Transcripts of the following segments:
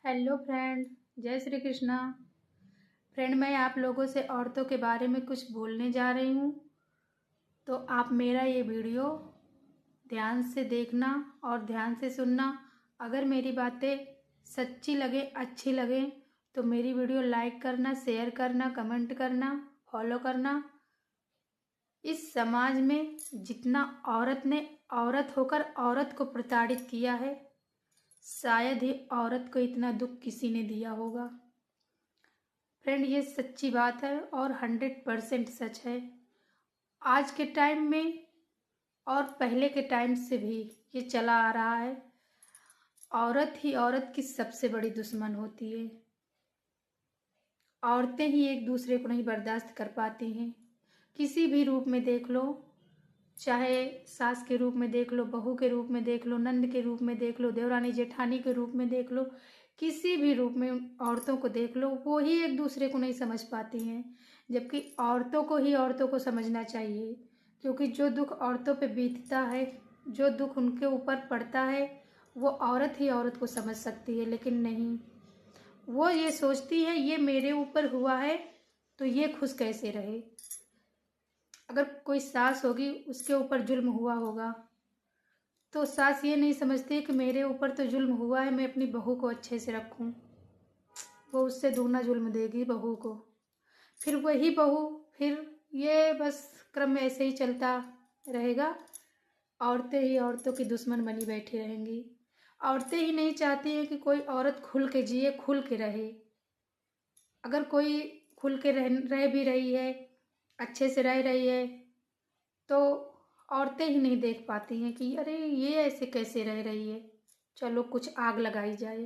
Hello friend, जय Shri Krishna. Friend, मैं आप लोगों से औरतों के बारे में कुछ बोलने जा रही हूँ, तो आप मेरा ये वीडियो ध्यान से देखना और ध्यान से सुनना। अगर मेरी बातें सच्ची लगे, अच्छी लगे, तो मेरी वीडियो लाइक करना, शेयर करना, कमेंट करना, फॉलो करना। इस समाज में जितना औरत ने औरत होकर औरत को प्रताड़ित किया है, शायद ही औरत को इतना दुख किसी ने दिया होगा। फ्रेंड, ये सच्ची बात है और 100% सच है। आज के टाइम में और पहले के टाइम से भी ये चला आ रहा है। औरत ही औरत की सबसे बड़ी दुश्मन होती है। औरतें ही एक दूसरे को नहीं बर्दाश्त कर पाती हैं। किसी भी रूप में देख लो, चाहे सास के रूप में देख लो, बहू के रूप में देख लो, नंद के रूप में देख लो, देवरानी जेठानी के रूप में देख लो, किसी भी रूप में औरतों को देख लो, वो ही एक दूसरे को नहीं समझ पाती हैं। जबकि औरतों को ही औरतों को समझना चाहिए, क्योंकि जो दुख औरतों पे बीतता है, जो दुख उनके ऊपर पड़ता है, वो औरत ही औरत को समझ सकती है। लेकिन नहीं, वो ये सोचती है ये मेरे ऊपर हुआ है तो ये खुश कैसे रहे। अगर कोई सास होगी, उसके ऊपर जुल्म हुआ होगा, तो सास ये नहीं समझती कि मेरे ऊपर तो जुल्म हुआ है, मैं अपनी बहू को अच्छे से रखूं। वो उससे दूना जुल्म देगी बहू को। फिर वही बहू, फिर ये बस क्रम ऐसे ही चलता रहेगा। औरतें ही औरतों की दुश्मन बनी बैठी रहेंगी। औरतें ही नहीं चाहती हैं कि कोई औरत खुल के जिए, खुल के रहे। अगर कोई खुल के रह भी रही है, अच्छे से रह रही है, तो औरतें ही नहीं देख पाती हैं कि अरे ये ऐसे कैसे रह रही है, चलो कुछ आग लगाई जाए।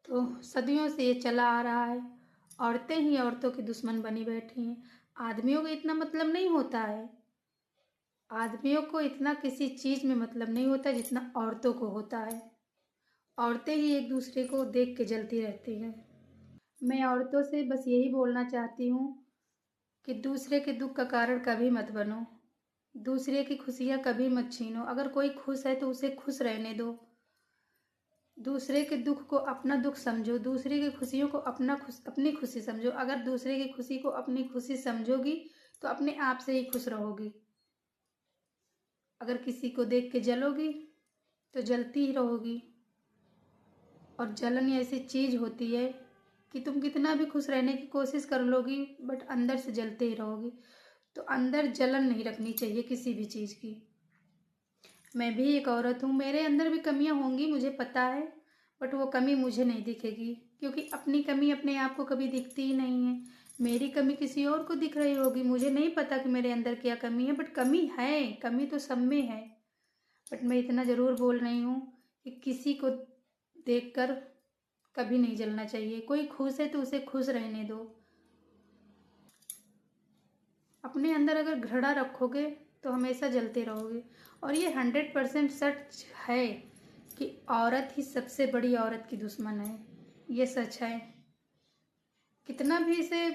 तो सदियों से ये चला आ रहा है। औरतें ही औरतों की दुश्मन बनी बैठी हैं। आदमियों को इतना मतलब नहीं होता है। आदमियों को इतना किसी चीज़ में मतलब नहीं होता जितना औरतों को होता है। औरतें ही एक दूसरे को देख के जलती रहती हैं। मैं औरतों से बस यही बोलना चाहती हूँ कि दूसरे के दुख का कारण कभी मत बनो। दूसरे की खुशियाँ कभी मत छीनो। अगर कोई खुश है तो उसे खुश रहने दो। दूसरे के दुख को अपना दुख समझो, दूसरे की खुशियों को अपनी खुशी समझो। अगर दूसरे की खुशी को अपनी खुशी समझोगी तो अपने आप से ही खुश रहोगी। अगर किसी को देख के जलोगी तो जलती ही रहोगी। और जलन ऐसी चीज़ होती है कि तुम कितना भी खुश रहने की कोशिश कर लोगी, बट अंदर से जलते ही रहोगी। तो अंदर जलन नहीं रखनी चाहिए किसी भी चीज़ की। मैं भी एक औरत हूँ, मेरे अंदर भी कमियाँ होंगी, मुझे पता है, बट वो कमी मुझे नहीं दिखेगी, क्योंकि अपनी कमी अपने आप को कभी दिखती ही नहीं है। मेरी कमी किसी और को दिख रही होगी, मुझे नहीं पता कि मेरे अंदर क्या कमी है, बट कमी है, कमी तो सब में है। बट मैं इतना ज़रूर बोल रही हूँ कि किसी को देखकर कभी नहीं जलना चाहिए। कोई खुश है तो उसे खुश रहने दो। अपने अंदर अगर घृणा रखोगे तो हमेशा जलते रहोगे। और ये 100% सच है कि औरत ही सबसे बड़ी औरत की दुश्मन है। ये सच है। कितना भी इसे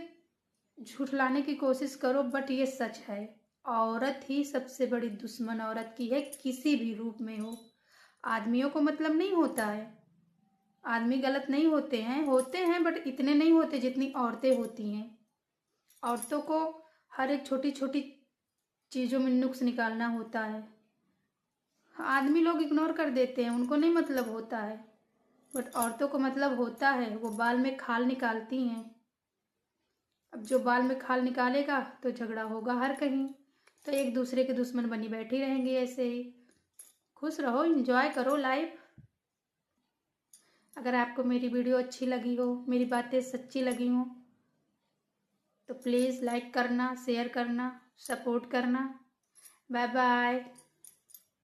झूठलाने की कोशिश करो, बट ये सच है। औरत ही सबसे बड़ी दुश्मन औरत की है, किसी भी रूप में हो। आदमियों को मतलब नहीं होता है। आदमी गलत नहीं होते हैं बट इतने नहीं होते जितनी औरतें होती हैं। औरतों को हर एक छोटी छोटी चीज़ों में नुक्स निकालना होता है। आदमी लोग इग्नोर कर देते हैं, उनको नहीं मतलब होता है, बट औरतों को मतलब होता है। वो बाल में खाल निकालती हैं। अब जो बाल में खाल निकालेगा तो झगड़ा होगा हर कहीं। तो एक दूसरे के दुश्मन बनी बैठी रहेंगी ऐसे ही। खुश रहो, एंजॉय करो लाइफ। अगर आपको मेरी वीडियो अच्छी लगी हो, मेरी बातें सच्ची लगी हो, तो प्लीज़ लाइक करना, शेयर करना, सपोर्ट करना। Bye bye.